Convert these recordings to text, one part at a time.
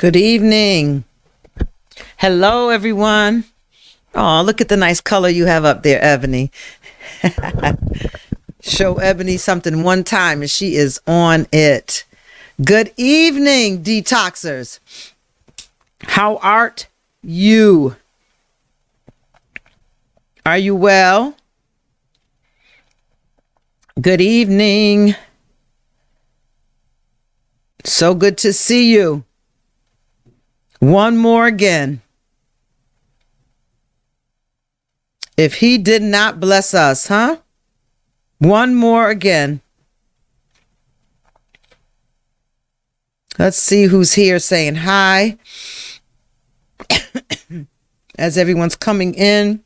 Good evening. Hello, everyone. Oh, look at the nice color you have up there, Ebony. Show Ebony something one time and she is on it. Good evening, detoxers. How art you? Are you well? Good evening. So good to see you. One more again. If he did not bless us, huh? One more again. Let's see who's here saying hi. As everyone's coming in.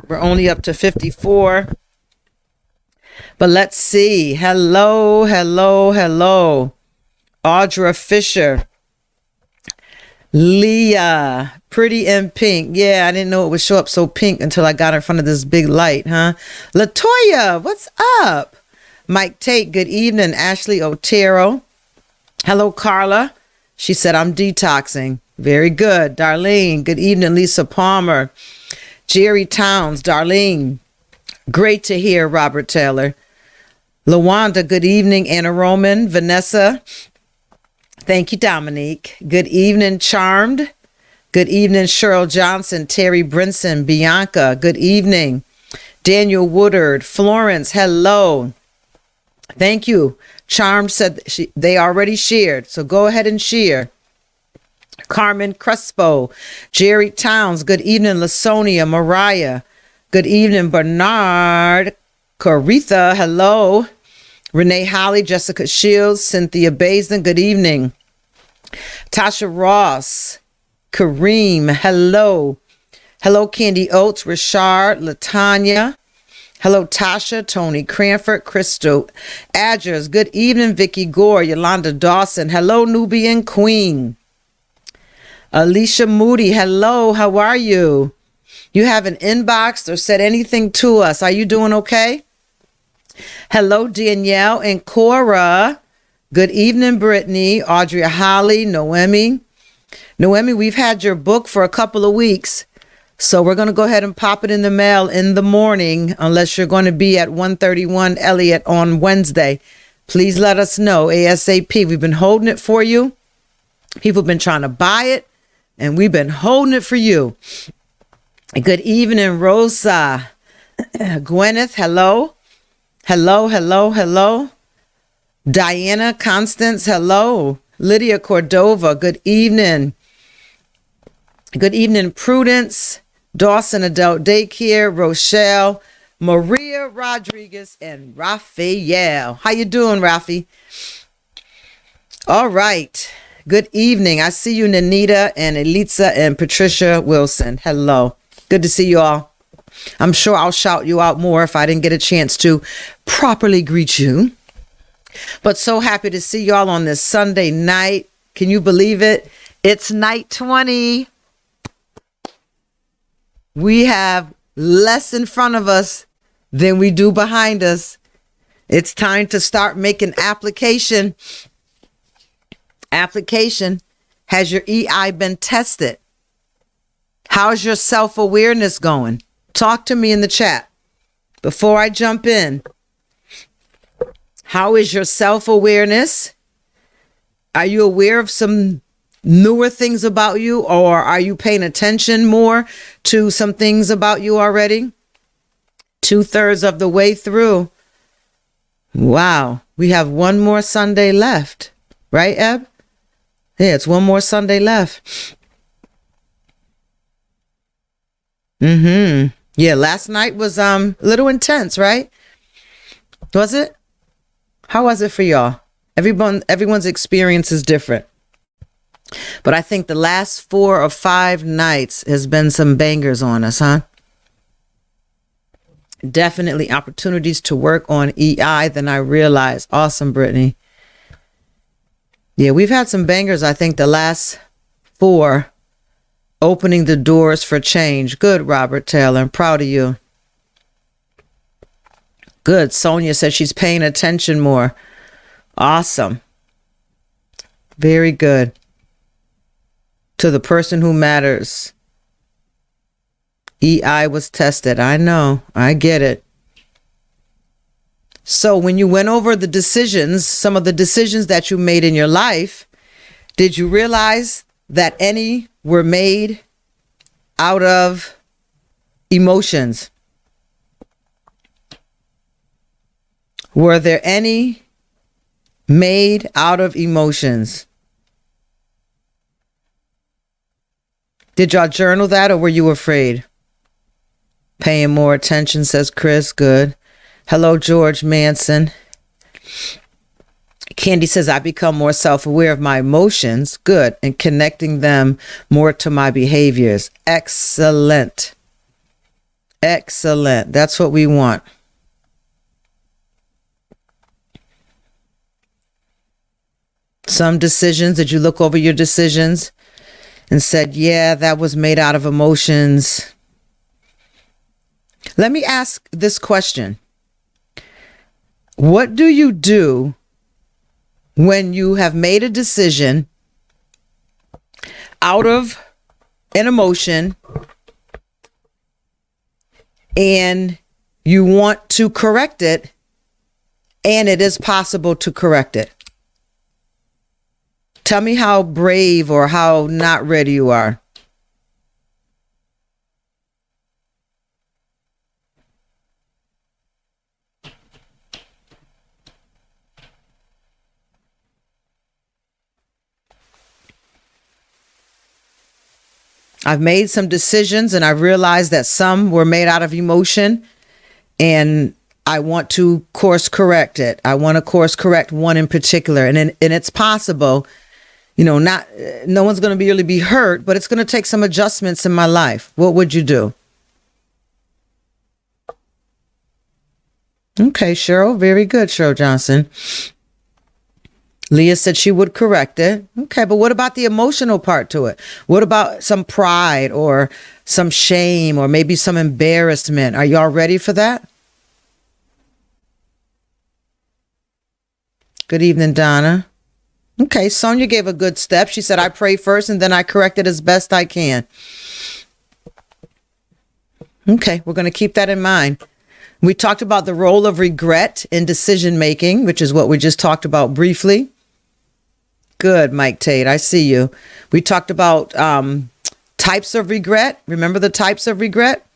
We're only up to 54. But let's see. Hello, hello, hello. Audra Fisher. Leah. Pretty in pink. Yeah, I didn't know it would show up so pink until I got in front of this big light, huh? Latoya, what's up? Mike Tate, good evening. Ashley Otero. Hello, Carla. She said, I'm detoxing. Very good. Darlene, good evening. Lisa Palmer. Jerry Towns, Darlene. Great to hear, Robert Taylor. Lawanda, good evening. Anna Roman, Vanessa. Thank you, Dominique. Good evening, Charmed. Good evening, Cheryl Johnson, Terry Brinson, Bianca. Good evening. Daniel Woodard, Florence, hello. Thank you. Charmed said they already shared, so go ahead and share. Carmen Crespo, Jerry Towns, good evening, Lasonia, Mariah. Good evening, Bernard. Coretha, hello. Renee Holly, Jessica Shields, Cynthia Bazin, good evening. Tasha Ross, Kareem, hello. Hello, Candy Oates, Richard, Latanya. Hello, Tasha, Tony Cranford, Crystal Adgers, good evening, Vicky Gore, Yolanda Dawson, hello, Nubian Queen. Alicia Moody, hello, how are you? You haven't inboxed or said anything to us. Are you doing okay? Hello, Danielle and Cora. Good evening, Brittany, Audrey Holly, Noemi. Noemi, we've had your book for a couple of weeks, so we're going to go ahead and pop it in the mail in the morning, unless you're going to be at 131 Elliott on Wednesday. Please let us know ASAP. We've been holding it for you. People have been trying to buy it, and we've been holding it for you. Good evening, Rosa. Gwyneth, hello. Hello, hello, hello. Diana Constance, hello. Lydia Cordova, good evening. Good evening, Prudence. Dawson Adult Daycare, Rochelle, Maria Rodriguez, and Raphael. How you doing, Rafi? All right. Good evening. I see you, Nanita and Elitza and Patricia Wilson. Hello. Good to see you all. I'm sure I'll shout you out more if I didn't get a chance to properly greet you. But so happy to see y'all on this Sunday night. Can you believe it? It's night 20. We have less in front of us than we do behind us. It's time to start making application. Has your EI been tested? How's your self-awareness going? Talk to me in the chat before I jump in. How is your self-awareness? Are you aware of some newer things about you, or are you paying attention more to some things about you already? 2/3 of the way through. Wow. We have one more Sunday left. Right, Eb? Yeah, it's one more Sunday left. Yeah, last night was a little intense, right? Was it? How was it for y'all? Everyone's experience is different. But I think the last 4 or 5 nights has been some bangers on us, huh? Definitely opportunities to work on EI than I realized. Awesome, Brittany. Yeah, we've had some bangers, I think, the last 4, opening the doors for change. Good, Robert Taylor. I'm proud of you. Good. Sonia says she's paying attention more. Awesome. Very good. To the person who matters. EI was tested. I know. I get it. So when you went over the decisions, some of the decisions that you made in your life, did you realize that any were made out of emotions? Were there any made out of emotions? Did y'all journal that, or were you afraid? Paying more attention, says Chris. Good. Hello, George Manson. Candy says, I become more self-aware of my emotions. Good. And connecting them more to my behaviors. Excellent. Excellent. That's what we want. Some decisions, did you look over your decisions and said, yeah, that was made out of emotions? Let me ask this question. What do you do when you have made a decision out of an emotion and you want to correct it, and it is possible to correct it? Tell me how brave or how not ready you are. I've made some decisions and I realized that some were made out of emotion, and I want to course correct it. I want to course correct one in particular. And it's possible, no one's going to really be hurt, but it's going to take some adjustments in my life. What would you do? Okay, Cheryl. Very good, Cheryl Johnson. Leah said she would correct it. Okay, but what about the emotional part to it? What about some pride or some shame or maybe some embarrassment? Are y'all ready for that? Good evening, Donna. Okay, Sonia gave a good step. She said, I pray first and then I correct it as best I can. Okay, we're going to keep that in mind. We talked about the role of regret in decision making, which is what we just talked about briefly. Good, Mike Tate. I see you. We talked about types of regret. Remember the types of regret?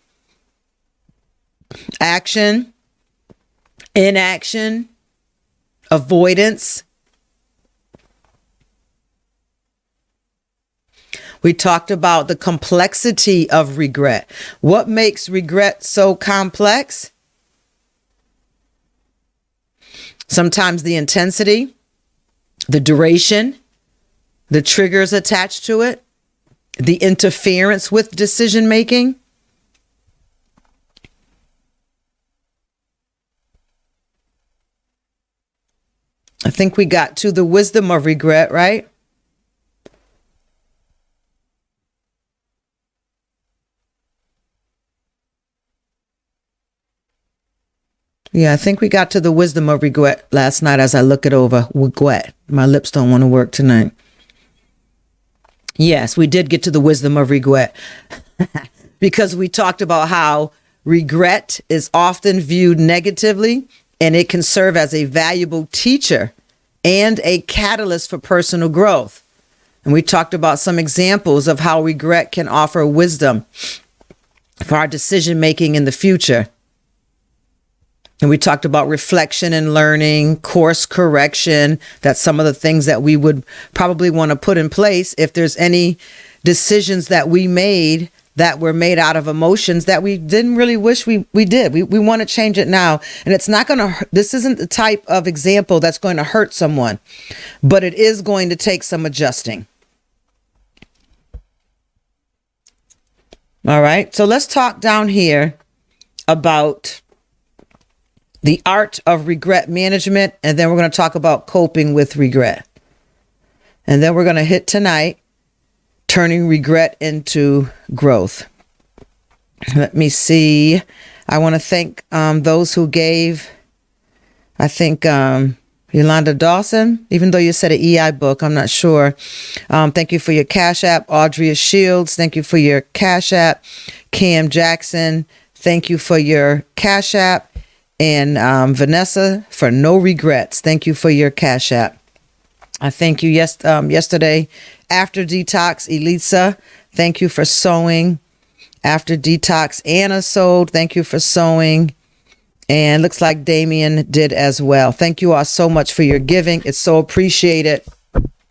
Action, inaction, avoidance. We talked about the complexity of regret. What makes regret so complex? Sometimes the intensity, the duration, the triggers attached to it, the interference with decision making. I think we got to the wisdom of regret, right? Yeah, I think we got to the wisdom of regret last night as I look it over. Regret. My lips don't want to work tonight. Yes, we did get to the wisdom of regret because we talked about how regret is often viewed negatively, and it can serve as a valuable teacher and a catalyst for personal growth. And we talked about some examples of how regret can offer wisdom for our decision making in the future. And we talked about reflection and learning, course correction. That's some of the things that we would probably want to put in place if there's any decisions that we made that were made out of emotions that we didn't really wish we did. We want to change it now. And it's not going to, this isn't the type of example that's going to hurt someone, but it is going to take some adjusting. All right. So let's talk down here about the art of regret management, and then we're going to talk about coping with regret. And then we're going to hit tonight, turning regret into growth. Let me see. I want to thank those who gave. I think Yolanda Dawson, even though you said an EI book, I'm not sure. Thank you for your Cash App. Audrey Shields, thank you for your Cash App. Cam Jackson, thank you for your Cash App. And Vanessa, for no regrets, thank you for your Cash App. I thank you yesterday after Detox. Elisa, thank you for sewing. After Detox, Anna sold. Thank you for sewing. And looks like Damien did as well. Thank you all so much for your giving. It's so appreciated.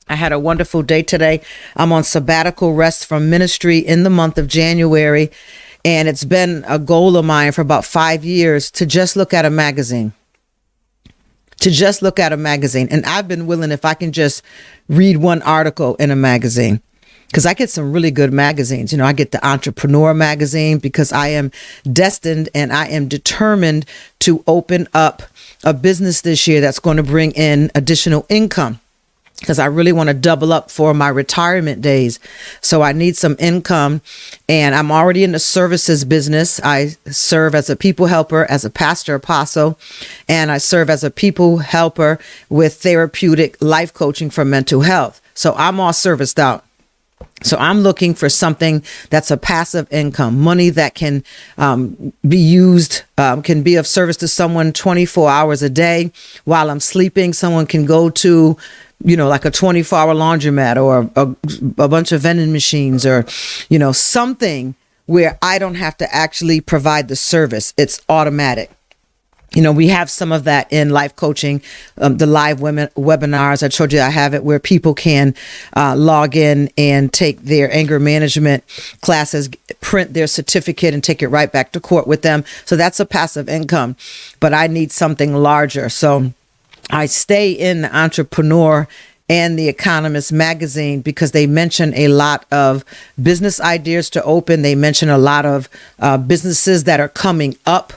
I had a wonderful day today. I'm on sabbatical rest from ministry in the month of January. And it's been a goal of mine for about 5 years to just look at a magazine. And I've been willing, if I can just read one article in a magazine. Because I get some really good magazines. I get the Entrepreneur magazine because I am destined and I am determined to open up a business this year that's going to bring in additional income. Because I really want to double up for my retirement days. So I need some income, and I'm already in the services business. I serve as a people helper, as a pastor apostle, and I serve as a people helper with therapeutic life coaching for mental health. So I'm all serviced out. So I'm looking for something that's a passive income, money that can be used, can be of service to someone 24 hours a day while I'm sleeping. Someone can go to, like a 24-hour laundromat or a bunch of vending machines or, something where I don't have to actually provide the service. It's automatic. We have some of that in life coaching, the live webinars. I told you I have it where people can log in and take their anger management classes, print their certificate and take it right back to court with them. So that's a passive income, but I need something larger. So I stay in the Entrepreneur and the Economist magazine because they mention a lot of business ideas to open. They mention a lot of businesses that are coming up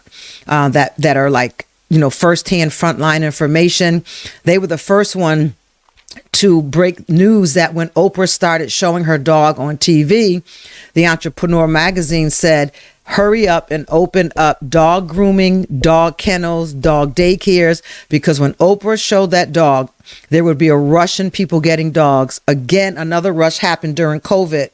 that are like, firsthand frontline information. They were the first one to break news that when Oprah started showing her dog on TV, the Entrepreneur magazine said, hurry up and open up dog grooming, dog kennels, dog daycares, because when Oprah showed that dog, there would be a rush in people getting dogs. Again, another rush happened during COVID.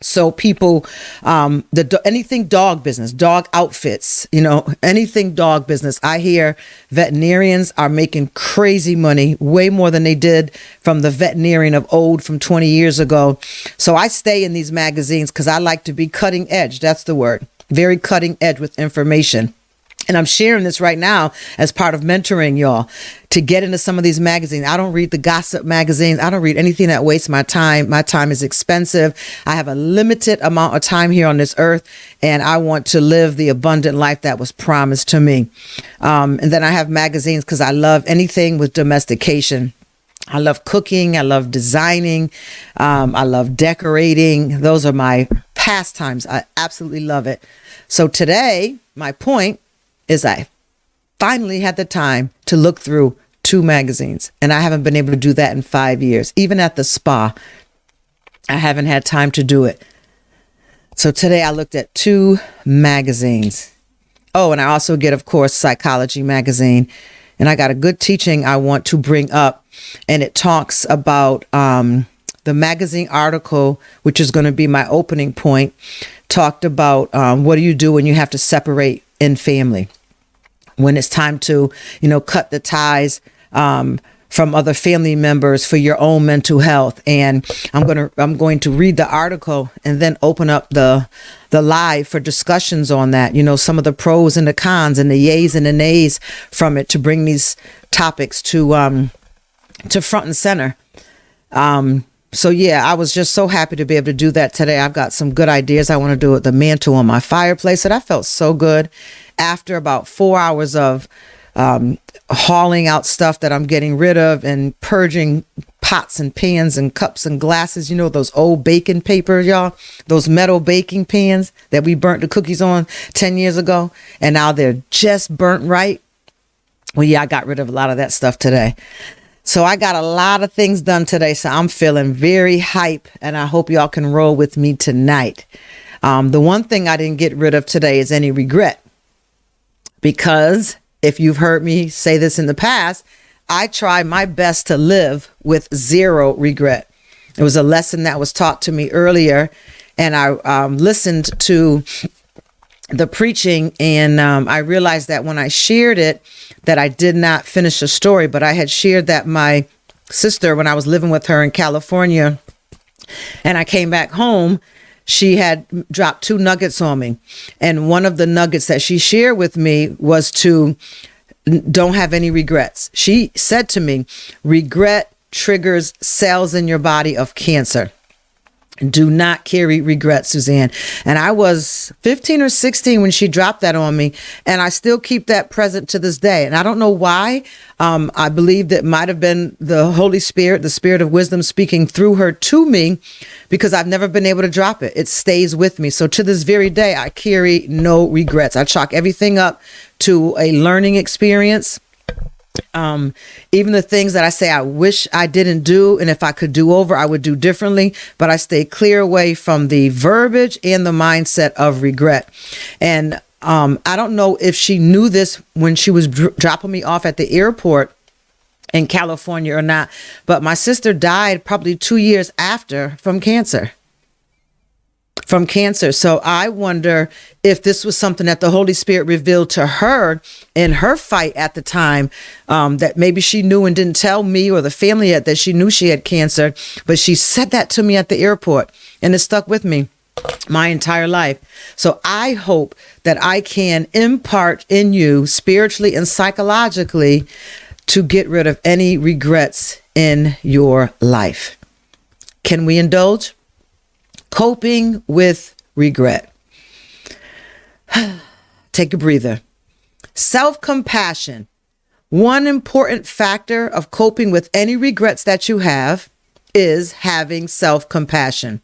So people, anything dog business, dog outfits, anything dog business. I hear veterinarians are making crazy money, way more than they did from the veterinarian of old from 20 years ago. So I stay in these magazines because I like to be cutting edge. That's the word. Very cutting edge with information. And I'm sharing this right now as part of mentoring y'all to get into some of these magazines. I don't read the gossip magazines. I don't read anything that wastes my time. My time is expensive. I have a limited amount of time here on this earth, and I want to live the abundant life that was promised to me. And then I have magazines because I love anything with domestication. I love cooking. I love designing. I love decorating. Those are my pastimes. I absolutely love it. So today, my point is I finally had the time to look through 2 magazines, and I haven't been able to do that in 5 years. Even at the spa, I haven't had time to do it. So today I looked at 2 magazines. Oh, and I also get, of course, Psychology magazine, and I got a good teaching I want to bring up, and it talks about the magazine article, which is going to be my opening point, talked about what do you do when you have to separate in family, when it's time to, cut the ties from other family members for your own mental health. And I'm going to read the article and then open up the live for discussions on that. Some of the pros and the cons and the yays and the nays from it to bring these topics to front and center. So yeah, I was just so happy to be able to do that today. I've got some good ideas I want to do with the mantle on my fireplace, and I felt so good after about 4 hours of hauling out stuff that I'm getting rid of and purging pots and pans and cups and glasses. Those old baking papers, y'all, those metal baking pans that we burnt the cookies on 10 years ago, and now they're just burnt right. Well, yeah, I got rid of a lot of that stuff today. So I got a lot of things done today, so I'm feeling very hype, and I hope y'all can roll with me tonight. The one thing I didn't get rid of today is any regret, because if you've heard me say this in the past, I try my best to live with zero regret. It was a lesson that was taught to me earlier, and I listened to the preaching, and I realized that when I shared it, that I did not finish the story, but I had shared that my sister, when I was living with her in California, and I came back home, she had dropped 2 nuggets on me. And one of the nuggets that she shared with me was to don't have any regrets. She said to me, regret triggers cells in your body of cancer. Do not carry regret, Suzanne. And I was 15 or 16 when she dropped that on me. And I still keep that present to this day. And I don't know why. I believe that might have been the Holy Spirit, the Spirit of wisdom speaking through her to me, because I've never been able to drop it. It stays with me. So to this very day, I carry no regrets. I chalk everything up to a learning experience. Even the things that I say I wish I didn't do, and if I could do over, I would do differently, but I stay clear away from the verbiage and the mindset of regret. And I don't know if she knew this when she was dropping me off at the airport in California or not, but my sister died probably 2 years after from cancer. So I wonder if this was something that the Holy Spirit revealed to her in her fight at the time, that maybe she knew and didn't tell me or the family yet that she knew she had cancer, but she said that to me at the airport, and it stuck with me my entire life. So I hope that I can impart in you spiritually and psychologically to get rid of any regrets in your life. Can we indulge? Coping with regret. Take a breather. Self-compassion. One important factor of coping with any regrets that you have is having self-compassion.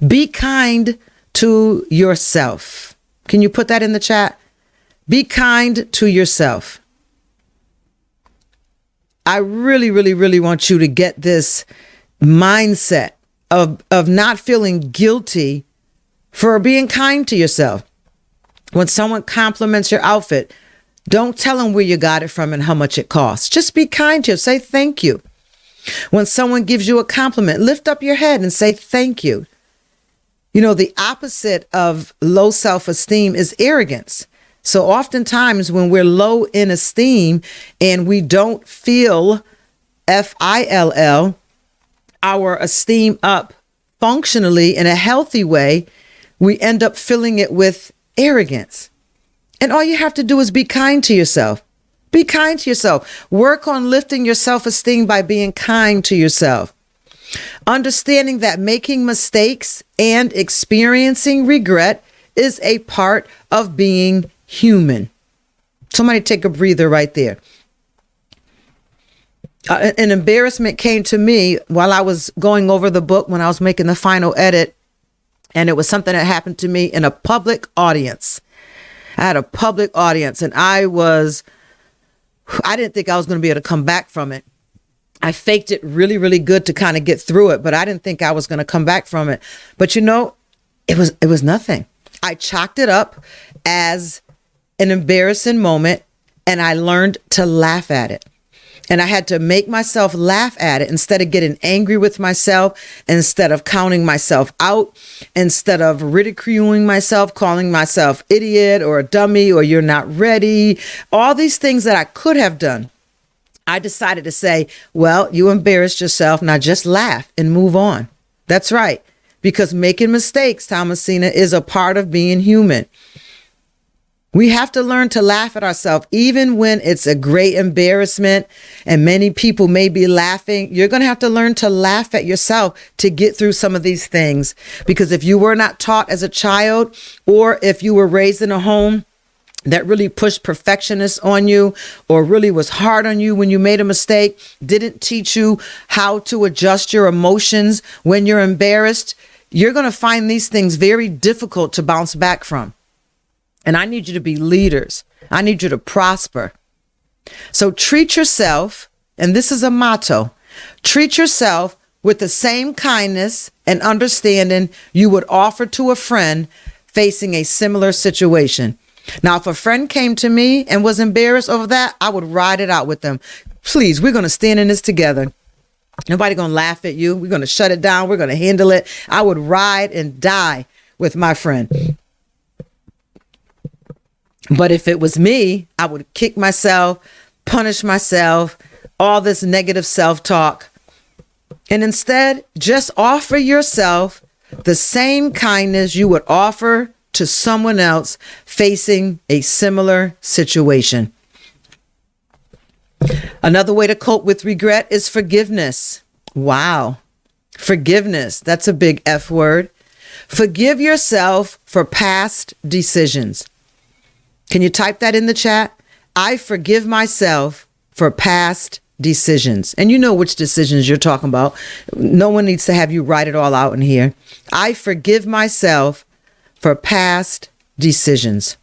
Be kind to yourself. Can you put that in the chat? Be kind to yourself. I really, really, really want you to get this mindset of not feeling guilty for being kind to yourself. When someone compliments your outfit, don't tell them where you got it from and how much it costs. Just be kind to yourself. Say thank you. When someone gives you a compliment, lift up your head and say thank you. You know, the opposite of low self-esteem is arrogance. So oftentimes when we're low in esteem and we don't feel FILL, our esteem up functionally in a healthy way, we end up filling it with arrogance. And all you have to do is be kind to yourself. Be kind to yourself. Work on lifting your self-esteem by being kind to yourself. Understanding that making mistakes and experiencing regret is a part of being human. Somebody take a breather right there. An embarrassment came to me while I was going over the book when I was making the final edit. And it was something that happened to me in a public audience. I had a public audience and I didn't think I was going to be able to come back from it. I faked it really, really good to kind of get through it, but I didn't think I was going to come back from it. But you know, it was nothing. I chalked it up as an embarrassing moment and I learned to laugh at it. And I had to make myself laugh at it instead of getting angry with myself, instead of counting myself out, instead of ridiculing myself, calling myself idiot or a dummy or you're not ready. All these things that I could have done. I decided to say, well, you embarrassed yourself. Now just laugh and move on. That's right. Because making mistakes, Thomasina, is a part of being human. We have to learn to laugh at ourselves, even when it's a great embarrassment and many people may be laughing. You're going to have to learn to laugh at yourself to get through some of these things. Because if you were not taught as a child, or if you were raised in a home that really pushed perfectionists on you, or really was hard on you when you made a mistake, didn't teach you how to adjust your emotions when you're embarrassed, you're going to find these things very difficult to bounce back from. And I need you to be leaders. I need you to prosper. So treat yourself, and this is a motto, treat yourself with the same kindness and understanding you would offer to a friend facing a similar situation. Now, if a friend came to me and was embarrassed over that, I would ride it out with them. Please, we're going to stand in this together. Nobody going to laugh at you. We're going to shut it down. We're going to handle it. I would ride and die with my friend. But if it was me, I would kick myself, punish myself, all this negative self-talk. And instead, just offer yourself the same kindness you would offer to someone else facing a similar situation. Another way to cope with regret is forgiveness. Wow. Forgiveness. That's a big F word. Forgive yourself for past decisions. Can you type that in the chat? I forgive myself for past decisions. And you know which decisions you're talking about. No one needs to have you write it all out in here. I forgive myself for past decisions.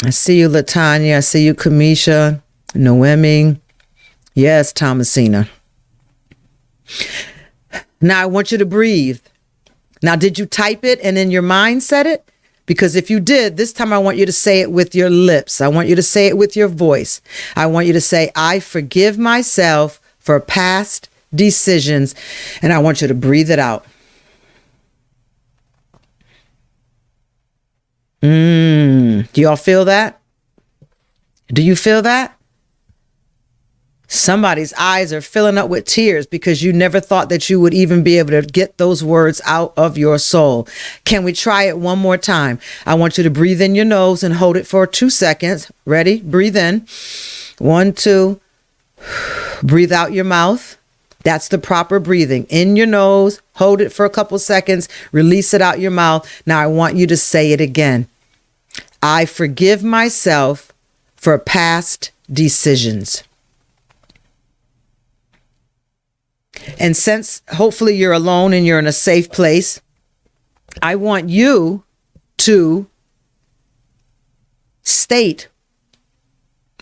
I see you, Latanya. I see you, Kamisha, Noemi. Yes, Thomasina. Now I want you to breathe. Now, did you type it and in your mind said it? Because if you did, this time I want you to say it with your lips. I want you to say it with your voice. I want you to say, I forgive myself for past decisions. And I want you to breathe it out. Do y'all feel that? Do you feel that? Somebody's eyes are filling up with tears because you never thought that you would even be able to get those words out of your soul. Can we try it one more time? I want you to breathe in your nose and hold it for 2 seconds. Ready? Breathe in. 1, 2. Breathe out your mouth. That's the proper breathing. In your nose, hold it for a couple seconds, release it out your mouth. Now I want you to say it again. I forgive myself for past decisions. And since hopefully you're alone and you're in a safe place, I want you to state,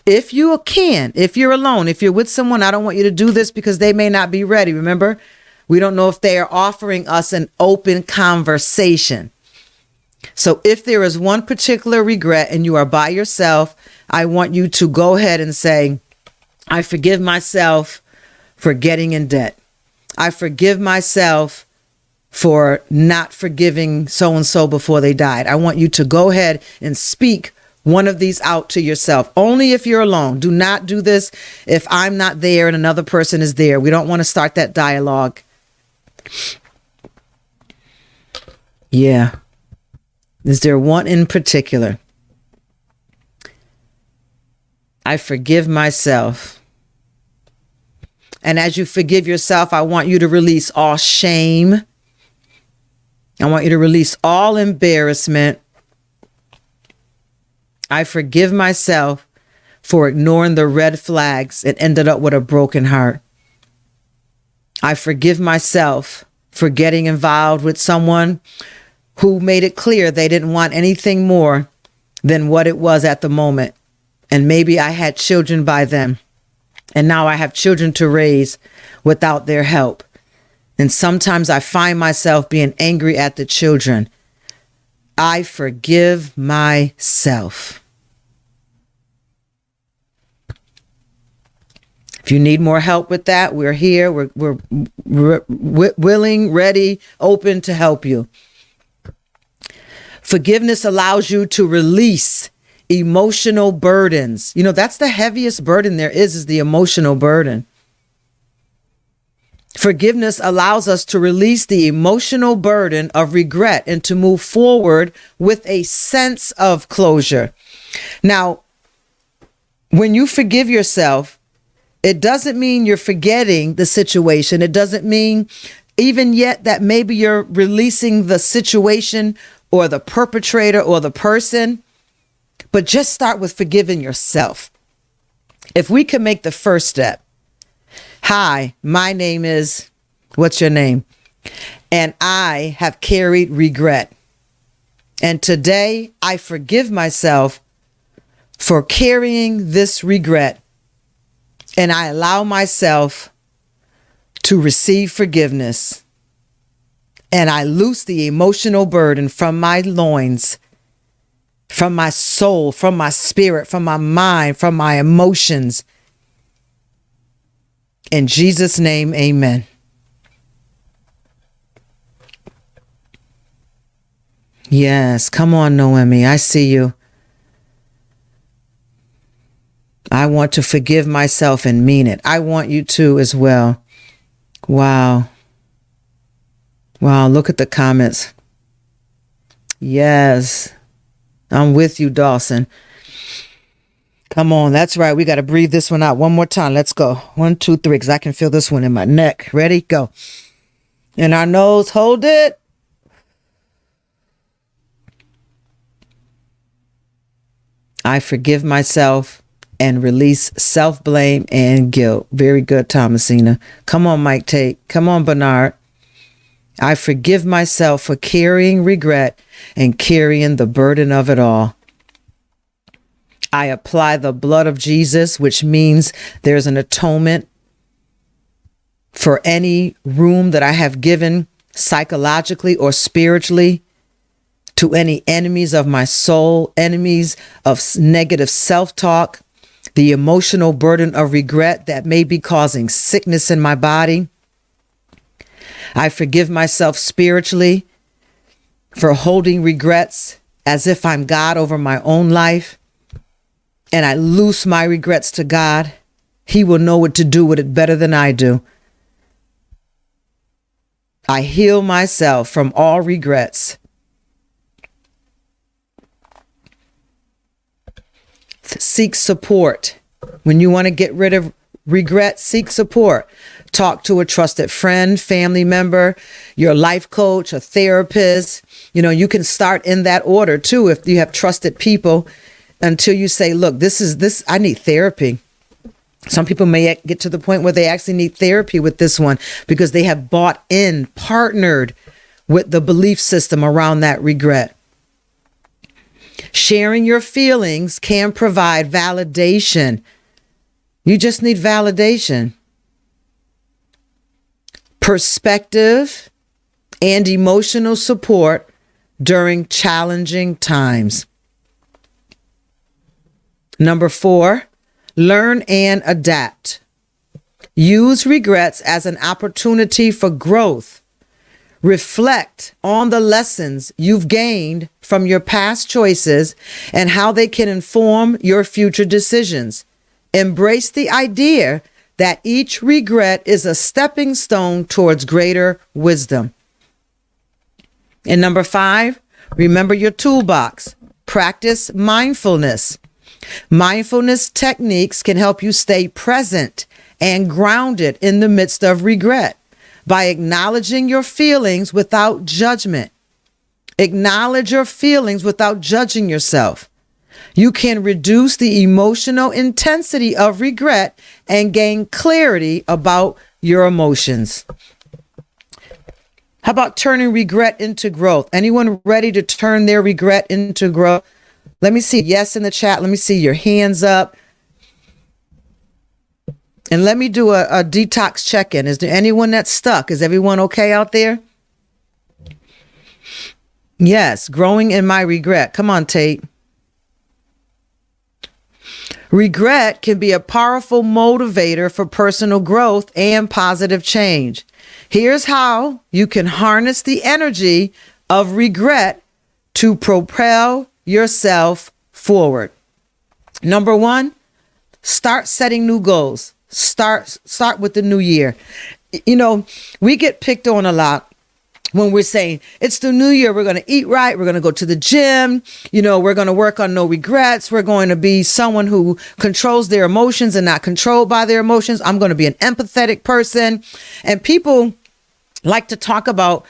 if you can, if you're alone, if you're with someone, I don't want you to do this because they may not be ready. Remember, we don't know if they are offering us an open conversation. So if there is one particular regret and you are by yourself, I want you to go ahead and say, I forgive myself for getting in debt. I forgive myself for not forgiving so-and-so before they died. I want you to go ahead and speak one of these out to yourself. Only if you're alone. Do not do this if I'm not there and another person is there. We don't want to start that dialogue. Yeah. Is there one in particular? I forgive myself. And as you forgive yourself, I want you to release all shame. I want you to release all embarrassment. I forgive myself for ignoring the red flags and ended up with a broken heart. I forgive myself for getting involved with someone who made it clear they didn't want anything more than what it was at the moment. And maybe I had children by them. And now I have children to raise without their help. And sometimes I find myself being angry at the children. I forgive myself. If you need more help with that, we're here. We're willing, ready, open to help you. Forgiveness allows you to release emotional burdens. You know, that's the heaviest burden there is the emotional burden. Forgiveness allows us to release the emotional burden of regret and to move forward with a sense of closure. Now, when you forgive yourself, it doesn't mean you're forgetting the situation. It doesn't mean even yet that maybe you're releasing the situation or the perpetrator or the person. But just start with forgiving yourself. If we can make the first step. Hi, my name is, what's your name? And I have carried regret. And today I forgive myself for carrying this regret. And I allow myself to receive forgiveness. And I loose the emotional burden from my loins from my soul, from my spirit, from my mind, from my emotions. In Jesus' name, amen. Yes, come on, Noemi. I see you. I want to forgive myself and mean it. I want you to as well. Wow. Wow, look at the comments. Yes, I'm with you, Dawson. Come on, that's right. We got to breathe this one out one more time. Let's go. 1, 2, 3, because I can feel this one in my neck. Ready? Go. In our nose, hold it. I forgive myself and release self-blame and guilt. Very good, Thomasina. Come on, Mike Tate. Come on, Bernard. I forgive myself for carrying regret and carrying the burden of it all. I apply the blood of Jesus, which means there's an atonement for any room that I have given psychologically or spiritually to any enemies of my soul, enemies of negative self-talk, the emotional burden of regret that may be causing sickness in my body. I forgive myself spiritually for holding regrets as if I'm God over my own life. And I loose my regrets to God. He will know what to do with it better than I do. I heal myself from all regrets. Seek support. When you want to get rid of regret, seek support. Talk to a trusted friend, family member, your life coach, a therapist. You know, you can start in that order too if you have trusted people until you say, look, I need therapy. Some people may get to the point where they actually need therapy with this one because they have partnered with the belief system around that regret. Sharing your feelings can provide validation. You just need validation. Perspective and emotional support during challenging times. Number 4, learn and adapt. Use regrets as an opportunity for growth. Reflect on the lessons you've gained from your past choices and how they can inform your future decisions. Embrace the idea that each regret is a stepping stone towards greater wisdom. And number 5, remember your toolbox. Practice mindfulness. Mindfulness techniques can help you stay present and grounded in the midst of regret by acknowledging your feelings without judgment. Acknowledge your feelings without judging yourself. You can reduce the emotional intensity of regret and gain clarity about your emotions. How about turning regret into growth? Anyone ready to turn their regret into growth? Let me see yes in the chat. Let me see your hands up. And let me do a detox check-in. Is there anyone that's stuck? Is everyone okay out there? Yes, growing in my regret. Come on, Tate. Regret can be a powerful motivator for personal growth and positive change. Here's how you can harness the energy of regret to propel yourself forward. Number 1, start setting new goals. Start with the new year. You know, we get picked on a lot when we're saying it's the new year. We're going to eat right. We're going to go to the gym. You know, we're going to work on no regrets. We're going to be someone who controls their emotions and not controlled by their emotions. I'm going to be an empathetic person. And people like to talk about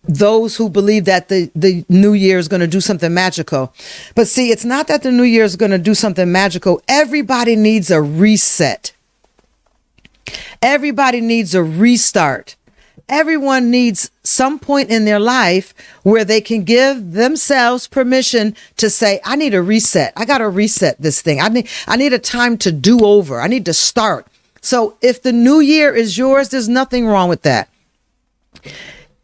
those who believe that the new year is going to do something magical. But see, it's not that the new year is going to do something magical. Everybody needs a reset. Everybody needs a restart. Everyone needs some point in their life where they can give themselves permission to say, I need a reset. I got to reset this thing. I need a time to do over. I need to start. So if the new year is yours, there's nothing wrong with that.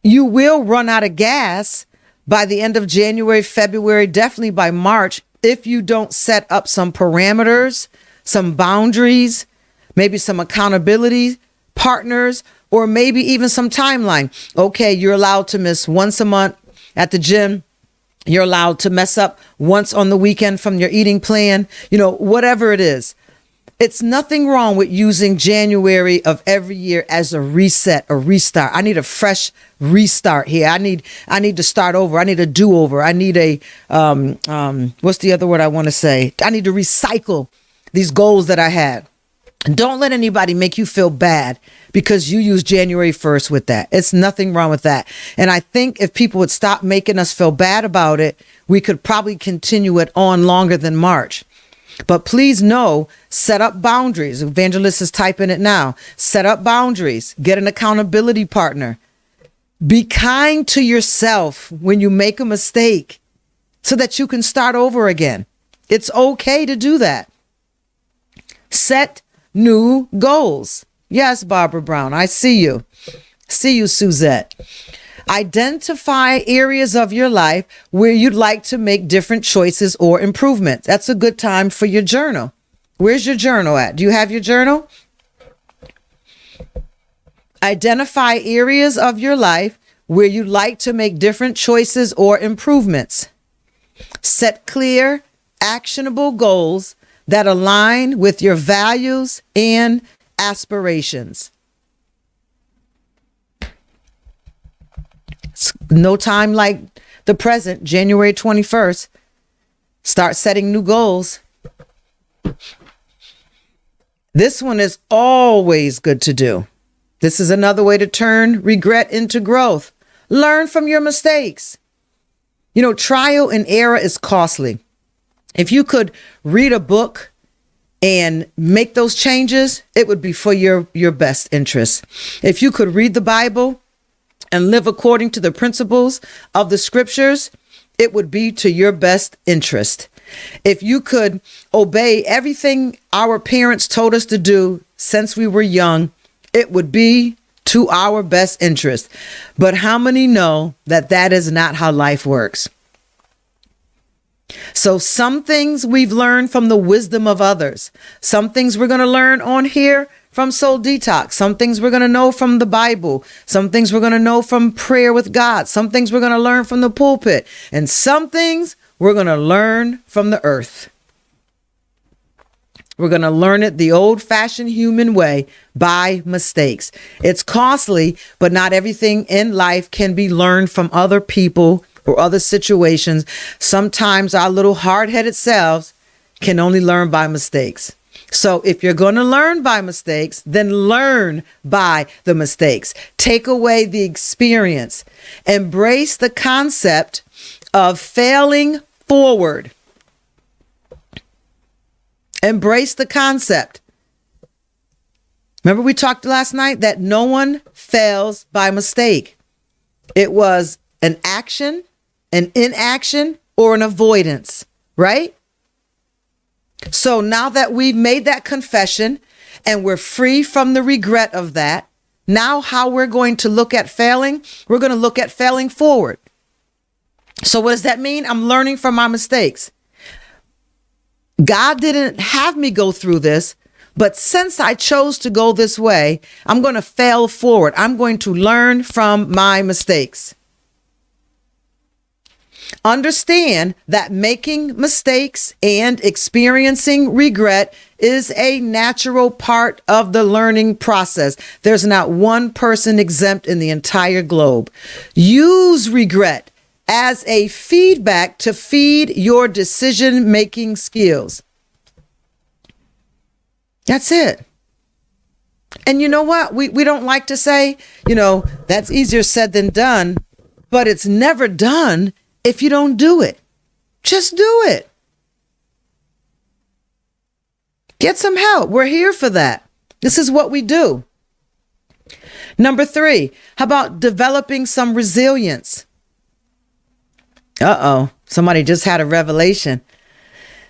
You will run out of gas, by the end of January, February, definitely by March, if you don't set up some parameters, some boundaries, maybe some accountability partners, or maybe even some timeline. Okay, you're allowed to miss once a month at the gym. You're allowed to mess up once on the weekend from your eating plan, whatever it is. It's nothing wrong with using January of every year as a reset, a restart. I need a fresh restart here. I need to start over. I need a do-over. I need a, what's the other word I want to say? I need to recycle these goals that I had. Don't let anybody make you feel bad because you use January 1st with that. It's nothing wrong with that. And I think if people would stop making us feel bad about it, we could probably continue it on longer than March. But please know, set up boundaries. Evangelist is typing it now. Set up boundaries. Get an accountability partner. Be kind to yourself when you make a mistake so that you can start over again. It's okay to do that. Set new goals. Yes, Barbara Brown, I see you. See you, Suzette. Identify areas of your life where you'd like to make different choices or improvements. That's a good time for your journal. Where's your journal at? Do you have your journal? Identify areas of your life where you'd like to make different choices or improvements. Set clear, actionable goals that align with your values and aspirations. No time like the present, January 21st. Start setting new goals. This one is always good to do. This is another way to turn regret into growth. Learn from your mistakes. Trial and error is costly. If you could read a book and make those changes, it would be for your best interest. If you could read the Bible and live according to the principles of the scriptures, it would be to your best interest. If you could obey everything our parents told us to do since we were young, it would be to our best interest. But how many know that that is not how life works? So some things we've learned from the wisdom of others. Some things we're going to learn on here from Soul Detox. Some things we're going to know from the Bible. Some things we're going to know from prayer with God. Some things we're going to learn from the pulpit. And some things we're going to learn from the earth. We're going to learn it the old-fashioned human way by mistakes. It's costly, but not everything in life can be learned from other people or other situations. Sometimes our little hard-headed selves can only learn by mistakes. So if you're going to learn by mistakes, then learn by the mistakes. Take away the experience. Embrace the concept of failing forward. Embrace the concept. Remember we talked last night that no one fails by mistake. It was an action, an inaction, or an avoidance, right? So now that we've made that confession and we're free from the regret of that, now how we're going to look at failing, we're going to look at failing forward. So what does that mean? I'm learning from my mistakes. God didn't have me go through this, but since I chose to go this way, I'm going to fail forward. I'm going to learn from my mistakes. Understand that making mistakes and experiencing regret is a natural part of the learning process. There's not one person exempt in the entire globe. Use regret as a feedback to feed your decision-making skills. That's it. And you know what? We don't like to say, that's easier said than done, but it's never done if you don't do it. Just do it. Get some help. We're here for that. This is what we do. Number 3, how about developing some resilience? Somebody just had a revelation.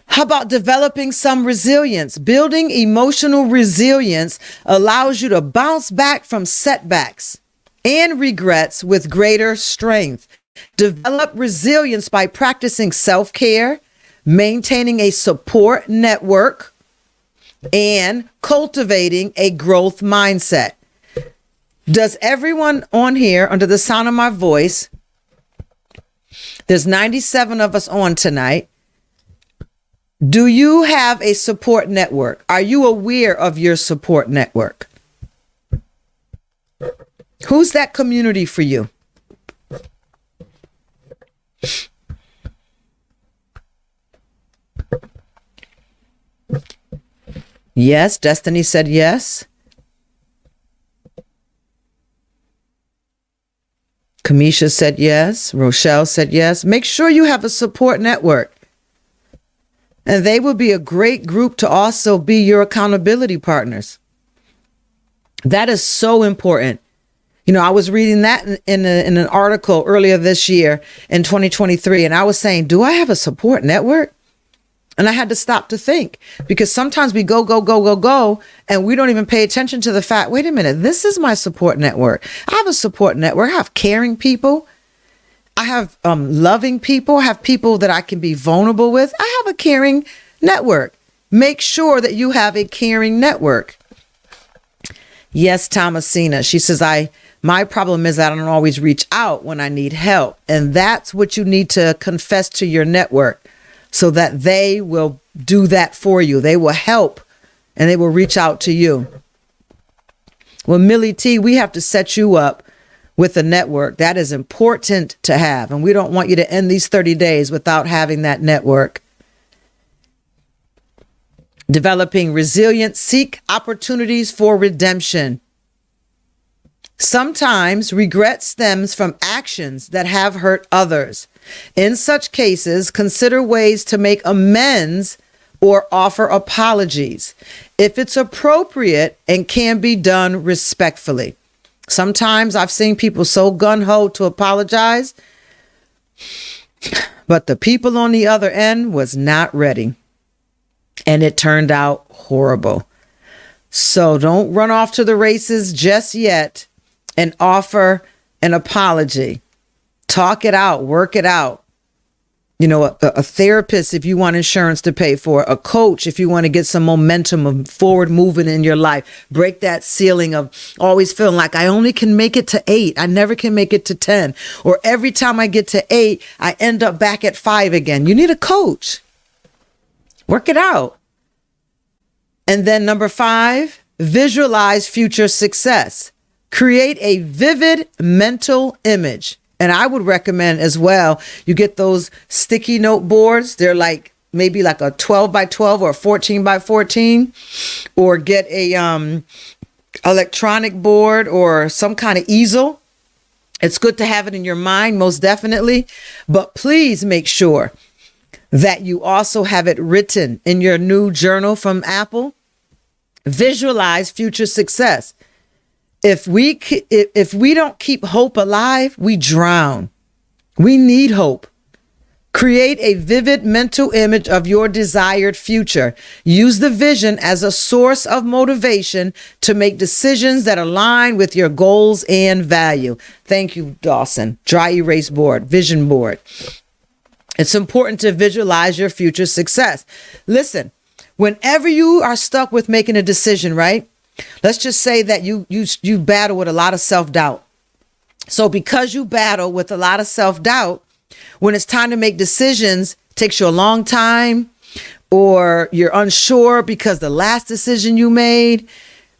How about developing some resilience? Building emotional resilience allows you to bounce back from setbacks and regrets with greater strength. Develop resilience by practicing self-care, maintaining a support network, and cultivating a growth mindset. Does everyone on here, under the sound of my voice, there's 97 of us on tonight. Do you have a support network? Are you aware of your support network? Who's that community for you? Yes, Destiny said yes. Kamisha said yes. Rochelle said yes. Make sure you have a support network. And they will be a great group to also be your accountability partners. That is so important. You know, I was reading that in an article earlier this year in 2023, and I was saying, do I have a support network? And I had to stop to think, because sometimes we go, and we don't even pay attention to the fact, wait a minute, this is my support network. I have a support network. I have caring people. I have loving people. I have people that I can be vulnerable with. I have a caring network. Make sure that you have a caring network. Yes, Thomasina. She says, my problem is I don't always reach out when I need help. And that's what you need to confess to your network, so that they will do that for you. They will help, and they will reach out to you. Well, Millie T, we have to set you up with a network. That is important to have. And we don't want you to end these 30 days without having that network. Developing resilience, seek opportunities for redemption. Sometimes regret stems from actions that have hurt others. In such cases, consider ways to make amends or offer apologies if it's appropriate and can be done respectfully. Sometimes I've seen people so gung-ho to apologize, but the people on the other end was not ready, and it turned out horrible. So don't run off to the races just yet and offer an apology. Talk it out, work it out. You know, a therapist if you want insurance to pay for it, a coach if you want to get some momentum of forward movement in your life. Break that ceiling of always feeling like I only can make it to 8. I never can make it to 10. Or every time I get to 8, I end up back at 5 again. You need a coach. Work it out. And then number 5, visualize future success. Create a vivid mental image. And I would recommend as well, you get those sticky note boards. They're like maybe like a 12 by 12 or 14 by 14, or get a electronic board or some kind of easel. It's good to have it in your mind, most definitely. But please make sure that you also have it written in your new journal from Apple. Visualize future success. If we don't keep hope alive, we drown. We need hope. Create a vivid mental image of your desired future. Use the vision as a source of motivation to make decisions that align with your goals and value. Thank you, Dawson. Dry erase board, vision board. It's important to visualize your future success. Listen, whenever you are stuck with making a decision, right? Let's just say that you battle with a lot of self-doubt. So because you battle with a lot of self-doubt, when it's time to make decisions, it takes you a long time, or you're unsure because the last decision you made,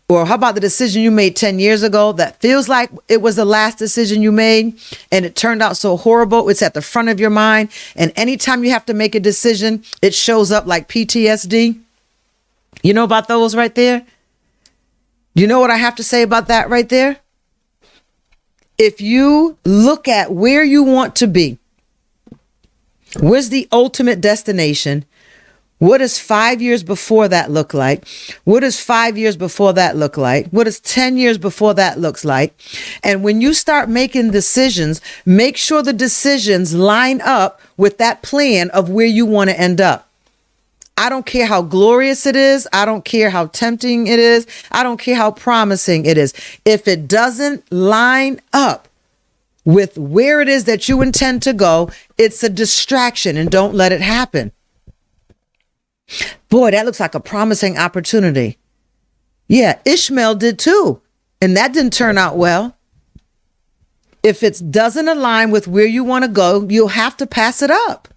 or how about the decision you made 10 years ago that feels like it was the last decision you made and it turned out so horrible, it's at the front of your mind. And anytime you have to make a decision, it shows up like PTSD. You know about those right there? You know what I have to say about that right there? If you look at where you want to be, where's the ultimate destination? What does 5 years before that look like? What does 5 years before that look like? What does 10 years before that looks like? And when you start making decisions, make sure the decisions line up with that plan of where you want to end up. I don't care how glorious it is. I don't care how tempting it is. I don't care how promising it is. If it doesn't line up with where it is that you intend to go, it's a distraction, and don't let it happen. Boy, that looks like a promising opportunity. Yeah, Ishmael did too, and that didn't turn out well. If it doesn't align with where you want to go, you'll have to pass it up.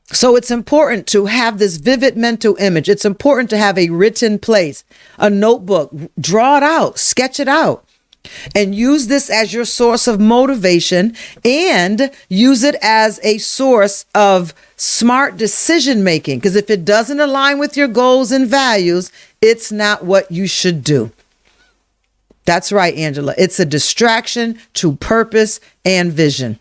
So it's important to have this vivid mental image. It's important to have a written place, a notebook, draw it out, sketch it out, and use this as your source of motivation, and use it as a source of smart decision making. Because if it doesn't align with your goals and values, it's not what you should do. That's right, Angela. It's a distraction to purpose and vision.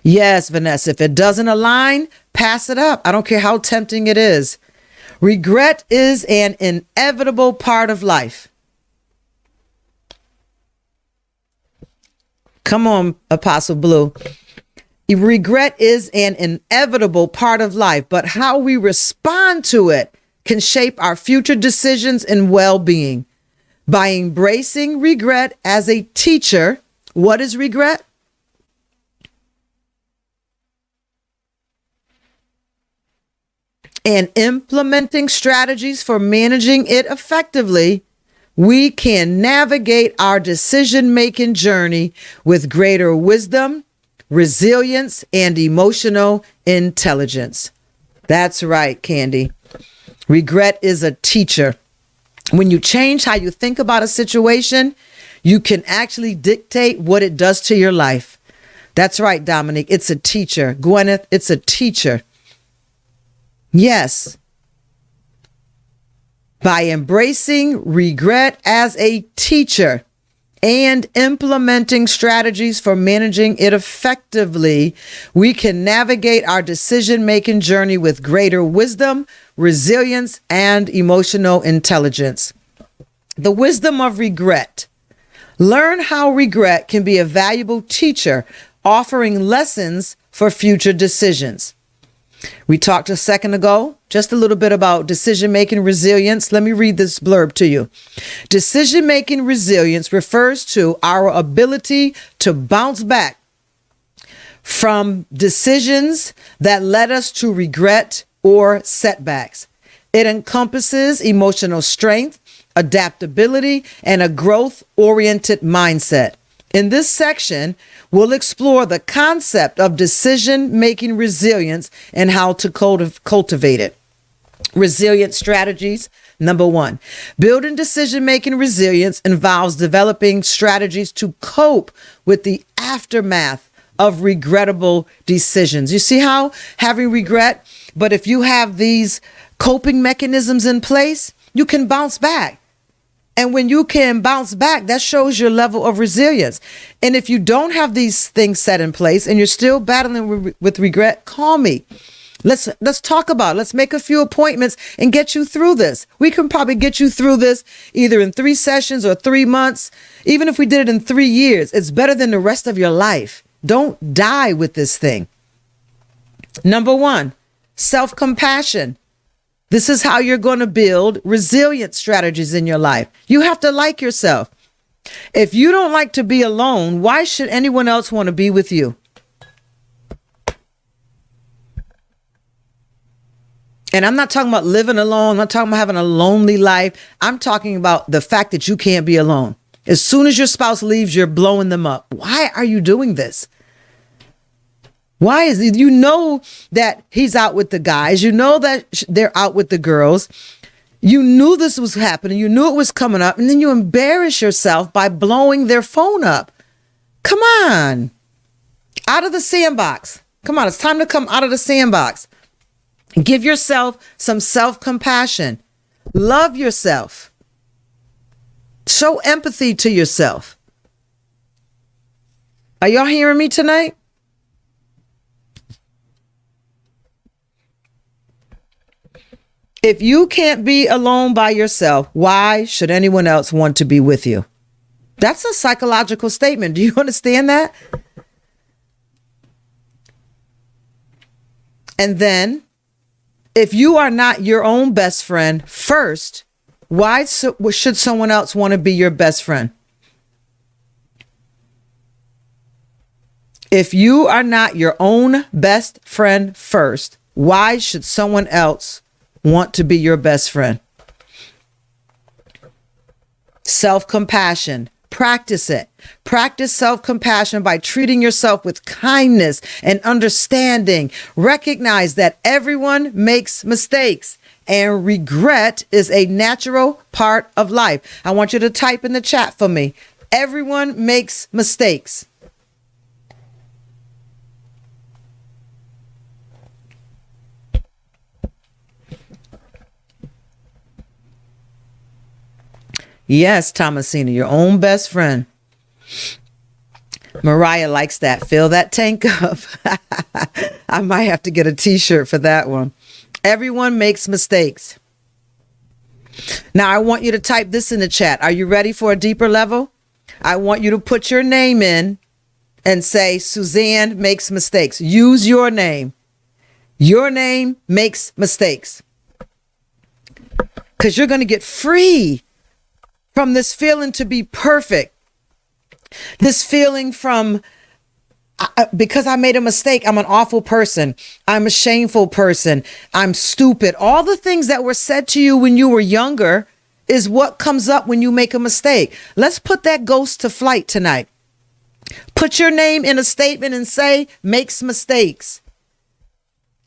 Yes, Vanessa, if it doesn't align, pass it up. I don't care how tempting it is. Regret is an inevitable part of life. Come on, Apostle Blue. Regret is an inevitable part of life, but how we respond to it can shape our future decisions and well-being. By embracing regret as a teacher, what is regret? And implementing strategies for managing it effectively, we can navigate our decision-making journey with greater wisdom, resilience, and emotional intelligence. That's right, Candy. Regret is a teacher. When you change how you think about a situation, you can actually dictate what it does to your life. That's right, Dominique. It's a teacher. Gwyneth, it's a teacher. Yes. By embracing regret as a teacher and implementing strategies for managing it effectively, we can navigate our decision-making journey with greater wisdom, resilience, and emotional intelligence. The wisdom of regret. Learn how regret can be a valuable teacher, offering lessons for future decisions. We talked a second ago, just a little bit about decision-making resilience. Let me read this blurb to you. Decision-making resilience refers to our ability to bounce back from decisions that led us to regret or setbacks. It encompasses emotional strength, adaptability, and a growth-oriented mindset. In this section, we'll explore the concept of decision-making resilience and how to cultivate it. Resilient strategies. Number one, building decision-making resilience involves developing strategies to cope with the aftermath of regrettable decisions. You see how having regret, but if you have these coping mechanisms in place, you can bounce back. And when you can bounce back, that shows your level of resilience. And if you don't have these things set in place and you're still battling with regret, call me. Let's talk about it. Let's make a few appointments and get you through this. We can probably get you through this either in 3 sessions or 3 months. Even if we did it in 3 years, it's better than the rest of your life. Don't die with this thing. Number one, self-compassion. This is how you're going to build resilient strategies in your life. You have to like yourself. If you don't like to be alone, why should anyone else want to be with you? And I'm not talking about living alone. I'm not talking about having a lonely life. I'm talking about the fact that you can't be alone. As soon as your spouse leaves, you're blowing them up. Why are you doing this? Why is it? You know that he's out with the guys. You know that they're out with the girls. You knew this was happening. You knew it was coming up. And then you embarrass yourself by blowing their phone up. Come on. Out of the sandbox. Come on. It's time to come out of the sandbox. Give yourself some self-compassion. Love yourself. Show empathy to yourself. Are y'all hearing me tonight? If you can't be alone by yourself, why should anyone else want to be with you? That's a psychological statement. Do you understand that? And then, if you are not your own best friend first, why should someone else want to be your best friend? If you are not your own best friend first, why should someone else want to be your best friend? Self-compassion. Practice it. Practice self-compassion by treating yourself with kindness and understanding. Recognize that everyone makes mistakes and regret is a natural part of life. I want you to type in the chat for me. Everyone makes mistakes. Yes, Thomasina, your own best friend. Mariah likes that. Fill that tank up. I might have to get a t-shirt for that one. Everyone makes mistakes. Now, I want you to type this in the chat. Are you ready for a deeper level? I want you to put your name in and say, Suzanne makes mistakes. Use your name. Your name makes mistakes. Because you're going to get free from this feeling to be perfect. This feeling from, because I made a mistake, I'm an awful person. I'm a shameful person. I'm stupid. All the things that were said to you when you were younger is what comes up when you make a mistake. Let's put that ghost to flight tonight. Put your name in a statement and say, makes mistakes.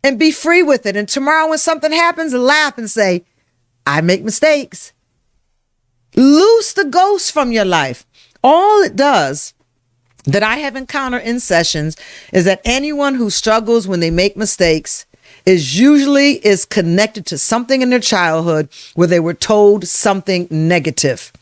And be free with it. And tomorrow when something happens, laugh and say, I make mistakes. Loose the ghost from your life. All it does that I have encountered in sessions is that anyone who struggles when they make mistakes is connected to something in their childhood where they were told something negative.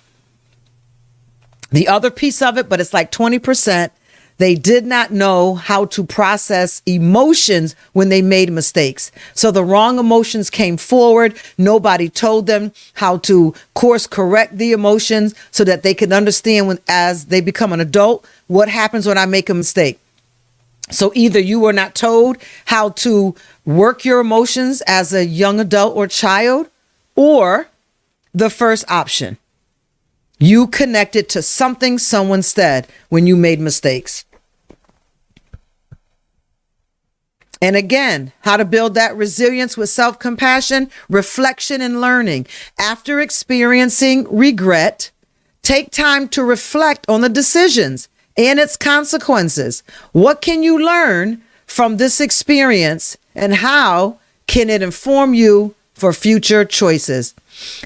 The other piece of it, but it's like 20%, they did not know how to process emotions when they made mistakes. So the wrong emotions came forward. Nobody told them how to course correct the emotions so that they could understand when, as they become an adult, what happens when I make a mistake. So either you were not told how to work your emotions as a young adult or child, or the first option, you connected to something someone said when you made mistakes. And again, how to build that resilience with self-compassion, reflection, and learning. After experiencing regret, take time to reflect on the decisions and its consequences. What can you learn from this experience, and how can it inform you for future choices?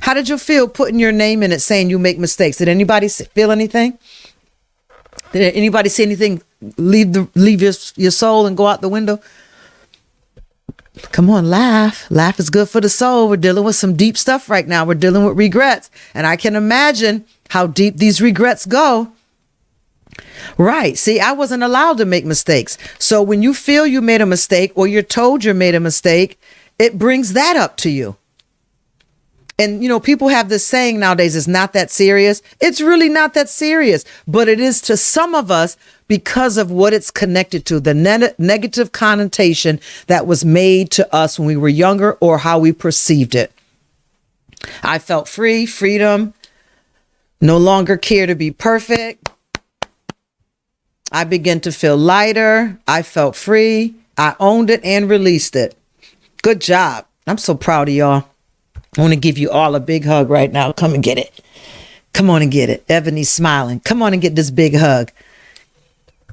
How did you feel putting your name in it saying you make mistakes? Did anybody feel anything? Did anybody see anything leave your soul and go out the window? Come on, laugh. Laugh is good for the soul. We're dealing with some deep stuff right now. We're dealing with regrets. And I can imagine how deep these regrets go. Right. See, I wasn't allowed to make mistakes. So when you feel you made a mistake, or you're told you made a mistake, it brings that up to you. And, you know, people have this saying nowadays, it's not that serious. It's really not that serious, but it is to some of us because of what it's connected to, the negative connotation that was made to us when we were younger, or how we perceived it. I felt free, freedom, no longer care to be perfect. I began to feel lighter. I felt free. I owned it and released it. Good job. I'm so proud of y'all. I want to give you all a big hug right now. Come and get it. Come on and get it. Ebony's smiling. Come on and get this big hug.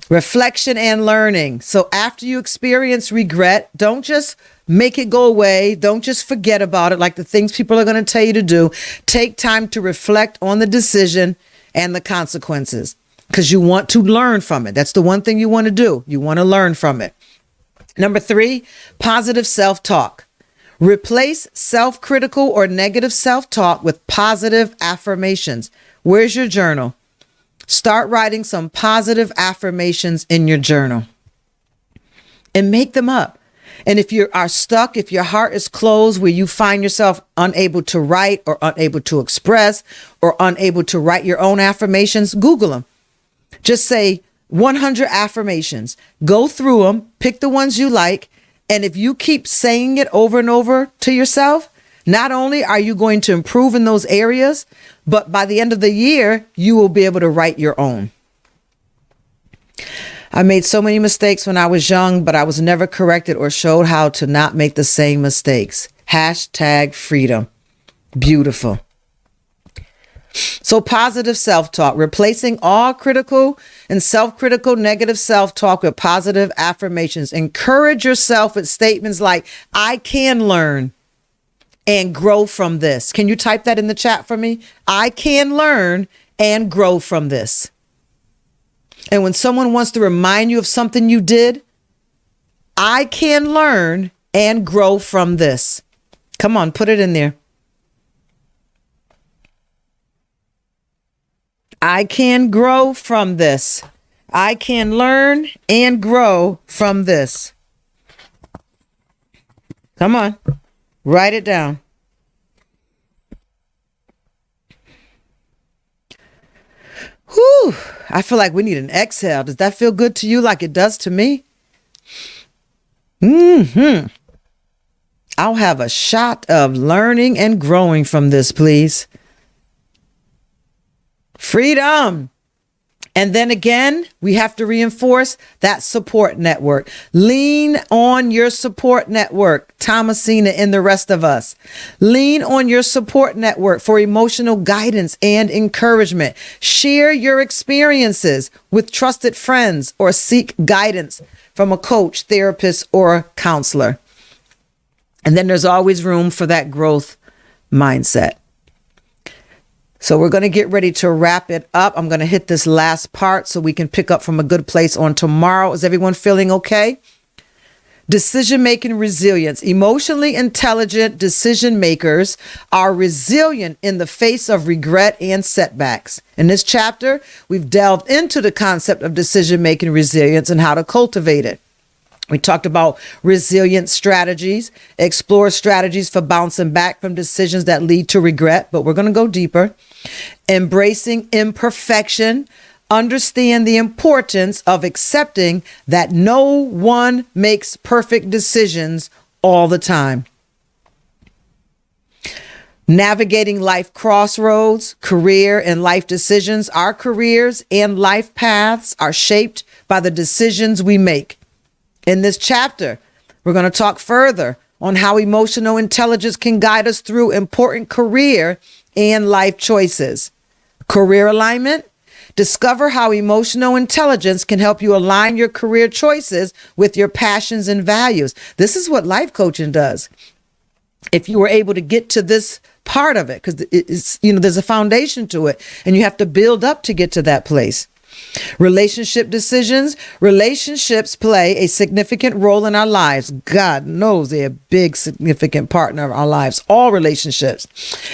Reflection and learning. So after you experience regret, don't just make it go away. Don't just forget about it like the things people are going to tell you to do. Take time to reflect on the decision and the consequences, because you want to learn from it. That's the one thing you want to do. You want to learn from it. Number 3, positive self-talk. Replace self-critical or negative self-talk with positive affirmations. Where's your journal? Start writing some positive affirmations in your journal and make them up. And if you are stuck, if your heart is closed, where you find yourself unable to write, or unable to express, or unable to write your own affirmations, Google them. Just say 100 affirmations. Go through them, pick the ones you like. And if you keep saying it over and over to yourself, not only are you going to improve in those areas, but by the end of the year, you will be able to write your own. I made so many mistakes when I was young, but I was never corrected or showed how to not make the same mistakes. Hashtag freedom. Beautiful. So positive self-talk, replacing all critical and self-critical negative self-talk with positive affirmations. Encourage yourself with statements like, I can learn and grow from this. Can you type that in the chat for me? I can learn and grow from this. And when someone wants to remind you of something you did, I can learn and grow from this. Come on, put it in there. I can grow from this. I can learn and grow from this. Come on, write it down. Whew, I feel like we need an exhale. Does that feel good to you like it does to me? I'll have a shot of learning and growing from this, please. Freedom. And then again, we have to reinforce that support network. Lean on your support network, Thomasina and the rest of us. Lean on your support network for emotional guidance and encouragement. Share your experiences with trusted friends or seek guidance from a coach, therapist, or counselor. And then there's always room for that growth mindset. So we're going to get ready to wrap it up. I'm going to hit this last part so we can pick up from a good place on tomorrow. Is everyone feeling okay? Decision-making resilience. Emotionally intelligent decision makers are resilient in the face of regret and setbacks. In this chapter, we've delved into the concept of decision-making resilience and how to cultivate it. We talked about resilient strategies, explore strategies for bouncing back from decisions that lead to regret, but we're going to go deeper. Embracing imperfection, understand the importance of accepting that no one makes perfect decisions all the time. Navigating life crossroads, career and life decisions. Our careers and life paths are shaped by the decisions we make. In this chapter, we're going to talk further on how emotional intelligence can guide us through important career and life choices. Career alignment. Discover how emotional intelligence can help you align your career choices with your passions and values. This is what life coaching does. If you were able to get to this part of it, because it's, there's a foundation to it, and you have to build up to get to that place. Relationship decisions. Relationships play a significant role in our lives. God knows they're a big, significant partner of our lives, all relationships.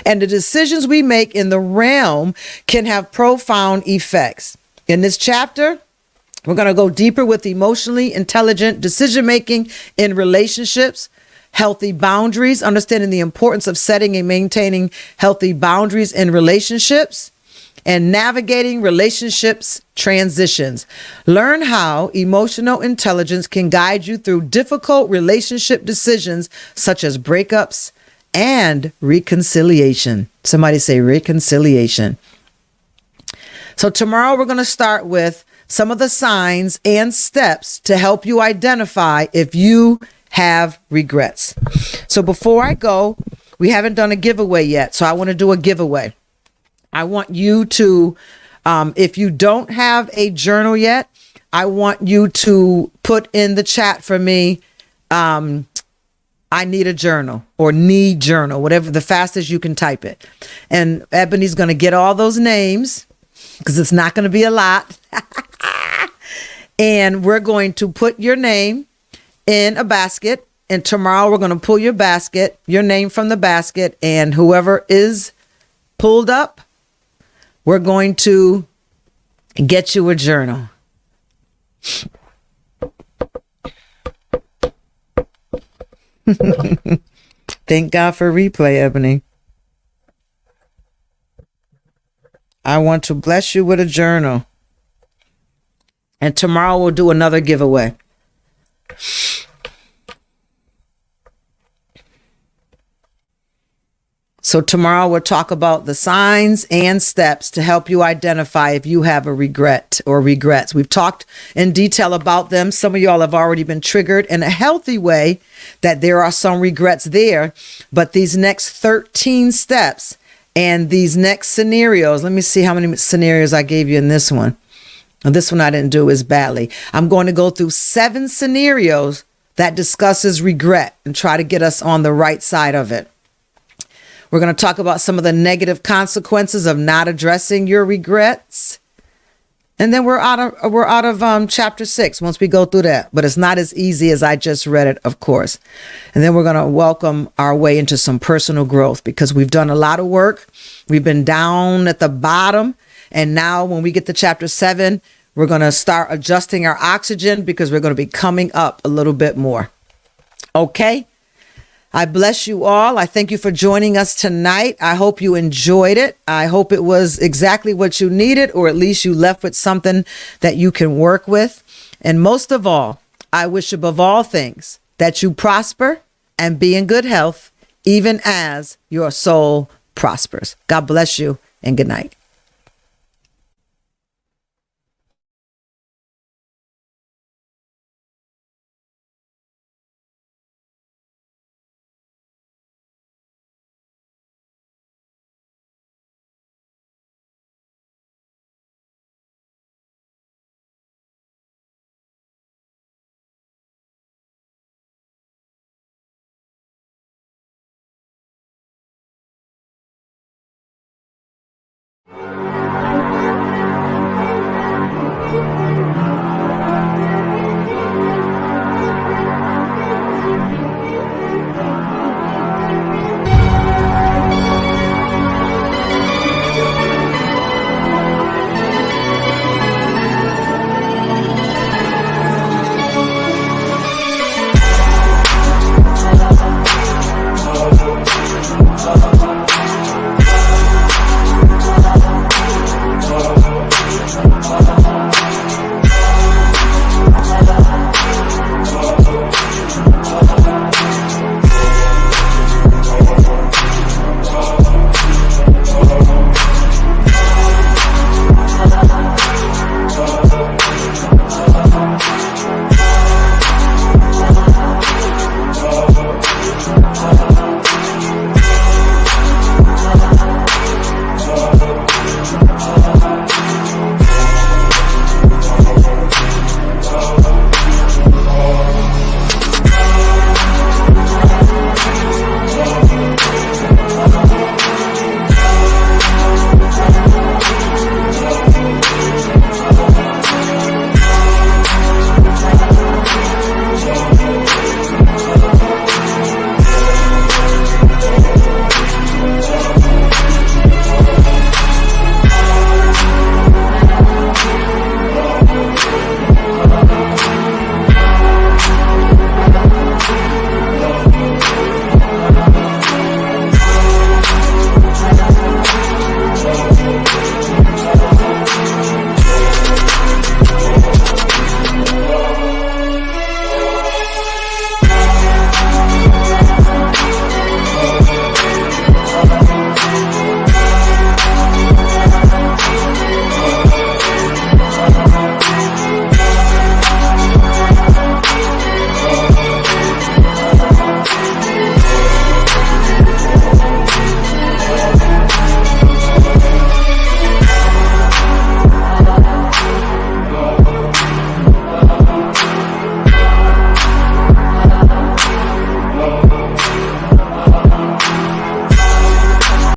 And the decisions we make in the realm can have profound effects. In this chapter, we're going to go deeper with emotionally intelligent decision making in relationships. Healthy boundaries, understanding the importance of setting and maintaining healthy boundaries in relationships. And navigating relationships transitions. Learn how emotional intelligence can guide you through difficult relationship decisions such as breakups and reconciliation. Somebody say reconciliation. So tomorrow we're going to start with some of the signs and steps to help you identify if you have regrets. So before I go, we haven't done a giveaway yet. So I want to do a giveaway. I want you to, if you don't have a journal yet, I want you to put in the chat for me, I need a journal or need journal, whatever, the fastest you can type it. And Ebony's going to get all those names because it's not going to be a lot. And we're going to put your name in a basket. And tomorrow we're going to pull your basket, your name from the basket, and whoever is pulled up, we're going to get you a journal. Thank God for replay, Ebony. I want to bless you with a journal. And tomorrow we'll do another giveaway. So So tomorrow we'll talk about the signs and steps to help you identify if you have a regret or regrets. We've talked in detail about them. Some of y'all have already been triggered in a healthy way that there are some regrets there. But these next 13 steps and these next scenarios, let me see how many scenarios I gave you in this one. This one I didn't do as badly. I'm going to go through 7 scenarios that discusses regret and try to get us on the right side of it. We're going to talk about some of the negative consequences of not addressing your regrets. And then we're out of chapter 6 once we go through that. But it's not as easy as I just read it, of course. And then we're going to welcome our way into some personal growth because we've done a lot of work. We've been down at the bottom. And now when we get to chapter 7, we're going to start adjusting our oxygen because we're going to be coming up a little bit more. Okay? I bless you all. I thank you for joining us tonight. I hope you enjoyed it. I hope it was exactly what you needed, or at least you left with something that you can work with. And most of all, I wish above all things that you prosper and be in good health, even as your soul prospers. God bless you and good night.